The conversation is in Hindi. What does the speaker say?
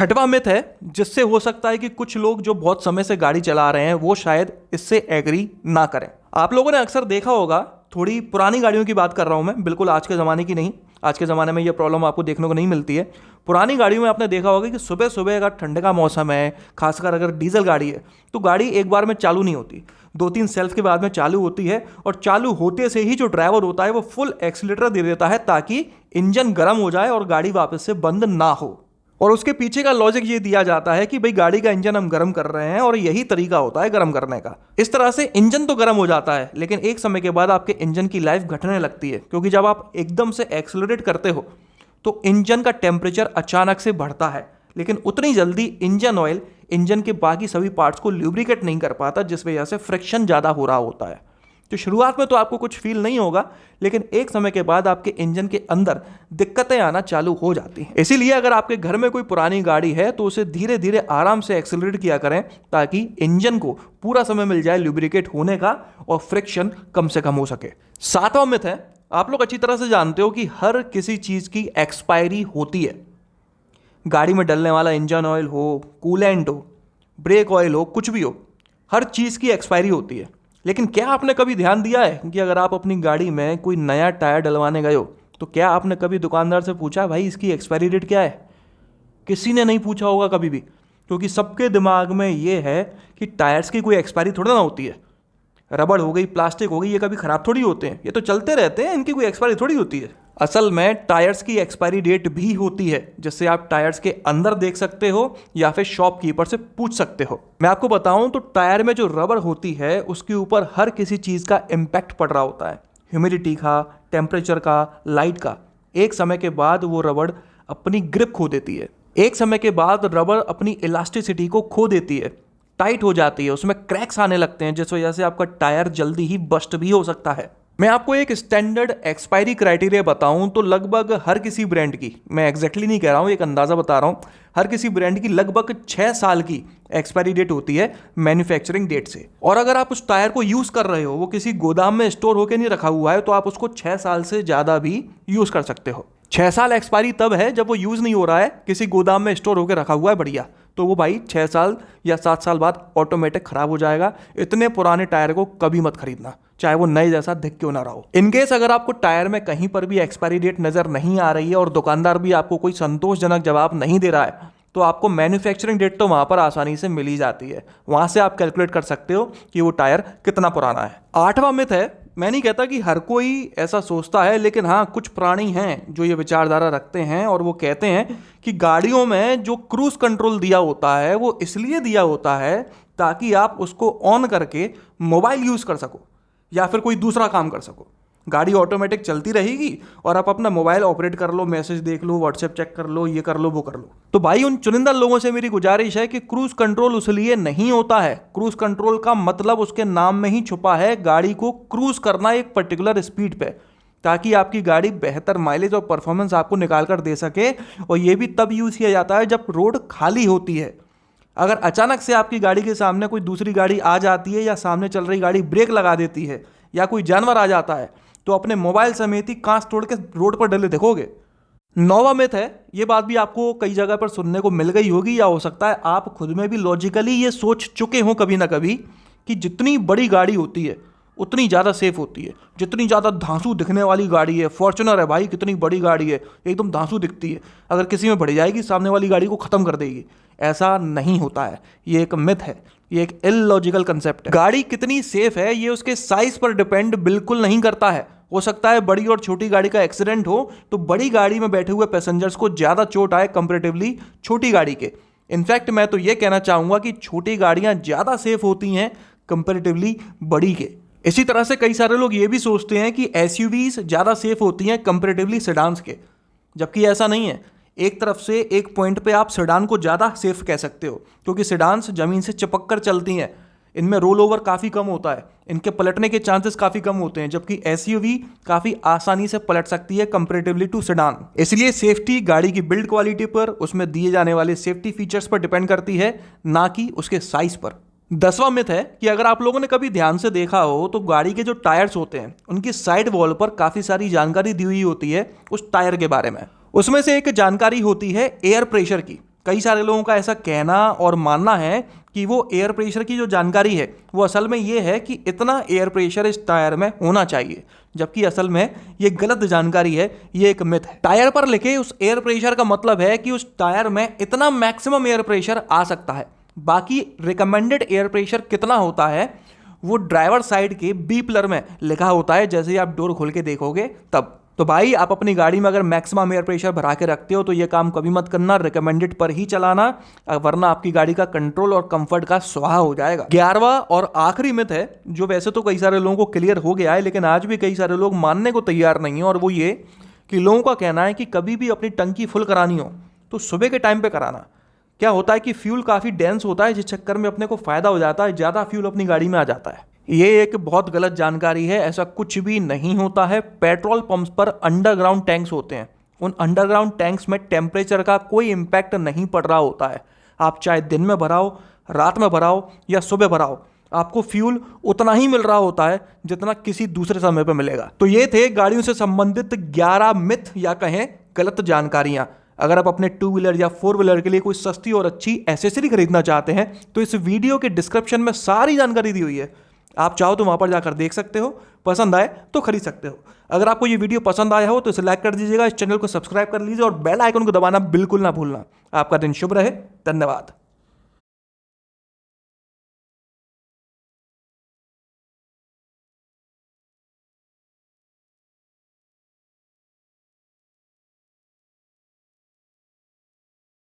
छठवां मिथ है जिससे हो सकता है कि कुछ लोग जो बहुत समय से गाड़ी चला रहे हैं वो शायद इससे एग्री ना करें। आप लोगों ने अक्सर देखा होगा, थोड़ी पुरानी गाड़ियों की बात कर रहा हूं मैं, बिल्कुल आज के ज़माने की नहीं। आज के ज़माने में ये प्रॉब्लम आपको देखने को नहीं मिलती है। पुरानी गाड़ियों में आपने देखा होगा कि सुबह सुबह अगर ठंड का मौसम है, खासकर अगर डीजल गाड़ी है, तो गाड़ी एक बार में चालू नहीं होती, 2-3 सेल्फ के बाद में चालू होती है। और चालू होते से ही जो ड्राइवर होता है वो फुल एक्सीलेटर दे देता है ताकि इंजन गर्म हो जाए और गाड़ी वापस से बंद ना हो। और उसके पीछे का लॉजिक ये दिया जाता है कि भाई गाड़ी का इंजन हम गर्म कर रहे हैं और यही तरीका होता है गर्म करने का। इस तरह से इंजन तो गर्म हो जाता है, लेकिन एक समय के बाद आपके इंजन की लाइफ घटने लगती है, क्योंकि जब आप एकदम से एक्सेलरेट करते हो तो इंजन का टेम्परेचर अचानक से बढ़ता है, लेकिन उतनी जल्दी इंजन ऑयल इंजन के बाकी सभी पार्ट्स को ल्यूब्रिकेट नहीं कर पाता, जिस वजह से फ्रिक्शन ज़्यादा हो रहा होता है। तो शुरुआत में तो आपको कुछ फील नहीं होगा, लेकिन एक समय के बाद आपके इंजन के अंदर दिक्कतें आना चालू हो जाती हैं। इसीलिए अगर आपके घर में कोई पुरानी गाड़ी है तो उसे धीरे धीरे आराम से एक्सेलरेट किया करें ताकि इंजन को पूरा समय मिल जाए ल्यूब्रिकेट होने का और फ्रिक्शन कम से कम हो सके। सातवां मिथ है, आप लोग अच्छी तरह से जानते हो कि हर किसी चीज़ की एक्सपायरी होती है। गाड़ी में डलने वाला इंजन ऑयल हो, कूलेंट हो, ब्रेक ऑयल हो, कुछ भी हो, हर चीज़ की एक्सपायरी होती है। लेकिन क्या आपने कभी ध्यान दिया है कि अगर आप अपनी गाड़ी में कोई नया टायर डलवाने गए हो तो क्या आपने कभी दुकानदार से पूछा भाई इसकी एक्सपायरी डेट क्या है? किसी ने नहीं पूछा होगा कभी भी, क्योंकि सबके दिमाग में ये है कि टायर्स की कोई एक्सपायरी थोड़ा ना होती है। रबड़ हो गई, प्लास्टिक हो गई, ये कभी ख़राब थोड़ी होते हैं, ये तो चलते रहते हैं, इनकी कोई एक्सपायरी थोड़ी होती है। असल में टायर्स की एक्सपायरी डेट भी होती है, जिससे आप टायर्स के अंदर देख सकते हो या फिर शॉपकीपर से पूछ सकते हो। मैं आपको बताऊं तो टायर में जो रबड़ होती है उसके ऊपर हर किसी चीज़ का इम्पैक्ट पड़ रहा होता है, ह्यूमिडिटी का, टेम्परेचर का, लाइट का। एक समय के बाद वो रबड़ अपनी ग्रिप खो देती है, एक समय के बाद रबड़ अपनी इलास्टिसिटी को खो देती है, टाइट हो जाती है, उसमें क्रैक्स आने लगते हैं, जिस वजह से आपका टायर जल्दी ही बस्ट भी हो सकता है। मैं आपको एक स्टैंडर्ड एक्सपायरी क्राइटेरिया बताऊं तो लगभग हर किसी ब्रांड की, मैं एग्जैक्टली नहीं कह रहा हूं, एक अंदाज़ा बता रहा हूं, हर किसी ब्रांड की लगभग 6 साल की एक्सपायरी डेट होती है मैन्युफैक्चरिंग डेट से। और अगर आप उस टायर को यूज़ कर रहे हो, वो किसी गोदाम में स्टोर होकर नहीं रखा हुआ है, तो आप उसको 6 साल से ज़्यादा भी यूज़ कर सकते हो। 6 साल एक्सपायरी तब है जब वो यूज़ नहीं हो रहा है, किसी गोदाम में स्टोर होकर रखा हुआ है, बढ़िया, तो वो भाई 6 साल या 7 साल बाद ऑटोमेटिक खराब हो जाएगा। इतने पुराने टायर को कभी मत खरीदना, चाहे वो नए जैसा दिख क्यों ना रहा हो। इनकेस अगर आपको टायर में कहीं पर भी एक्सपायरी डेट नज़र नहीं आ रही है और दुकानदार भी आपको कोई संतोषजनक जवाब नहीं दे रहा है, तो आपको मैन्युफैक्चरिंग डेट तो वहाँ पर आसानी से मिल ही जाती है, वहाँ से आप कैलकुलेट कर सकते हो कि वो टायर कितना पुराना है। 8वां मिथ है, मैं नहीं कहता कि हर कोई ऐसा सोचता है, लेकिन हाँ कुछ प्राणी हैं जो ये विचारधारा रखते हैं और वो कहते हैं कि गाड़ियों में जो क्रूज कंट्रोल दिया होता है वो इसलिए दिया होता है ताकि आप उसको ऑन करके मोबाइल यूज़ कर सको या फिर कोई दूसरा काम कर सको। गाड़ी ऑटोमेटिक चलती रहेगी और आप अपना मोबाइल ऑपरेट कर लो, मैसेज देख लो, व्हाट्सएप चेक कर लो, ये कर लो, वो कर लो। तो भाई उन चुनिंदा लोगों से मेरी गुजारिश है कि क्रूज कंट्रोल उसलिए नहीं होता है। क्रूज कंट्रोल का मतलब उसके नाम में ही छुपा है, गाड़ी को क्रूज करना एक पर्टिकुलर स्पीड पे, ताकि आपकी गाड़ी बेहतर माइलेज और परफॉर्मेंस आपको निकाल कर दे सके। और ये भी तब यूज़ किया जाता है जब रोड खाली होती है। अगर अचानक से आपकी गाड़ी के सामने कोई दूसरी गाड़ी आ जाती है या सामने चल रही गाड़ी ब्रेक लगा देती है या कोई जानवर आ जाता है, तो अपने मोबाइल समेत ही कांच तोड़ के रोड पर डले देखोगे। 9वां मिथ है, ये बात भी आपको कई जगह पर सुनने को मिल गई होगी, या हो सकता है आप खुद में भी लॉजिकली ये सोच चुके हो कभी ना कभी, कि जितनी बड़ी गाड़ी होती है उतनी ज़्यादा सेफ होती है। जितनी ज़्यादा धांसू दिखने वाली गाड़ी है, फॉर्च्यूनर है भाई, कितनी बड़ी गाड़ी है, एकदम धांसू दिखती है, अगर किसी में बढ़ जाएगी सामने वाली गाड़ी को ख़त्म कर देगी। ऐसा नहीं होता है, ये एक मिथ है, ये एक इलॉजिकल कंसेप्ट है। गाड़ी कितनी सेफ है ये उसके साइज पर डिपेंड बिल्कुल नहीं करता है। हो सकता है बड़ी और छोटी गाड़ी का एक्सीडेंट हो तो बड़ी गाड़ी में बैठे हुए पैसेंजर्स को ज़्यादा चोट आए कंपैरेटिवली छोटी गाड़ी के। इनफैक्ट मैं तो ये कहना चाहूँगा कि छोटी गाड़ियाँ ज़्यादा सेफ होती हैं कंपैरेटिवली बड़ी के। इसी तरह से कई सारे लोग ये भी सोचते हैं कि एसयूवीज ज़्यादा सेफ होती हैं कंपैरेटिवली सेडान्स के, जबकि ऐसा नहीं है। एक तरफ से एक पॉइंट पे आप सेडान को ज़्यादा सेफ कह सकते हो, क्योंकि सेडान्स ज़मीन से चिपक कर चलती हैं, इनमें रोल ओवर काफ़ी कम होता है, इनके पलटने के चांसेस काफ़ी कम होते हैं, जबकि एसयूवी काफ़ी आसानी से पलट सकती है कंपैरेटिवली टू सेडान। इसलिए सेफ्टी गाड़ी की बिल्ड क्वालिटी पर, उसमें दिए जाने वाले सेफ्टी फीचर्स पर डिपेंड करती है, ना कि उसके साइज पर। 10वां मिथ है कि अगर आप लोगों ने कभी ध्यान से देखा हो तो गाड़ी के जो टायर्स होते हैं उनकी साइड वॉल पर काफ़ी सारी जानकारी दी हुई होती है उस टायर के बारे में। उसमें से एक जानकारी होती है एयर प्रेशर की। कई सारे लोगों का ऐसा कहना और मानना है कि वो एयर प्रेशर की जो जानकारी है वो असल में ये है कि इतना एयर प्रेशर इस टायर में होना चाहिए, जबकि असल में ये गलत जानकारी है, ये एक मिथ है। टायर पर लिखे उस एयर प्रेशर का मतलब है कि उस टायर में इतना मैक्सिमम एयर प्रेशर आ सकता है। बाकी रिकमेंडेड एयर प्रेशर कितना होता है वो ड्राइवर साइड के बी पिलर में लिखा होता है, जैसे ही आप डोर खोल के देखोगे तब। तो भाई आप अपनी गाड़ी में अगर मैक्सिमम एयर प्रेशर भरा के रखते हो तो ये काम कभी मत करना, रिकमेंडेड पर ही चलाना, वरना आपकी गाड़ी का कंट्रोल और कंफर्ट का स्वाहा हो जाएगा। 11वां और आखिरी मिथ है जो वैसे तो कई सारे लोगों को क्लियर हो गया है, लेकिन आज भी कई सारे लोग मानने को तैयार नहीं है, और वो ये कि लोगों का कहना है कि कभी भी अपनी टंकी फुल करानी हो तो सुबह के टाइम पे कराना। क्या होता है कि फ्यूल काफ़ी डेंस होता है, जिस चक्कर में अपने को फ़ायदा हो जाता है, ज़्यादा फ्यूल अपनी गाड़ी में आ जाता है। ये एक बहुत गलत जानकारी है, ऐसा कुछ भी नहीं होता है। पेट्रोल पंप्स पर अंडरग्राउंड टैंक्स होते हैं, उन अंडरग्राउंड टैंक्स में टेम्परेचर का कोई इम्पैक्ट नहीं पड़ रहा होता है। आप चाहे दिन में भराओ, रात में भराओ या सुबह भराओ, आपको फ्यूल उतना ही मिल रहा होता है जितना किसी दूसरे समय पर मिलेगा। तो ये थे गाड़ियों से संबंधित 11 मिथ या कहें गलत जानकारियां। अगर आप अपने 2 व्हीलर या 4 व्हीलर के लिए कोई सस्ती और अच्छी एसेसरी खरीदना चाहते हैं तो इस वीडियो के डिस्क्रिप्शन में सारी जानकारी दी हुई है, आप चाहो तो वहां पर जाकर देख सकते हो, पसंद आए तो खरीद सकते हो। अगर आपको ये वीडियो पसंद आया हो तो इसे लाइक कर दीजिएगा, इस चैनल को सब्सक्राइब कर लीजिए और बेल आइकन को दबाना बिल्कुल ना भूलना। आपका दिन शुभ रहे, धन्यवाद।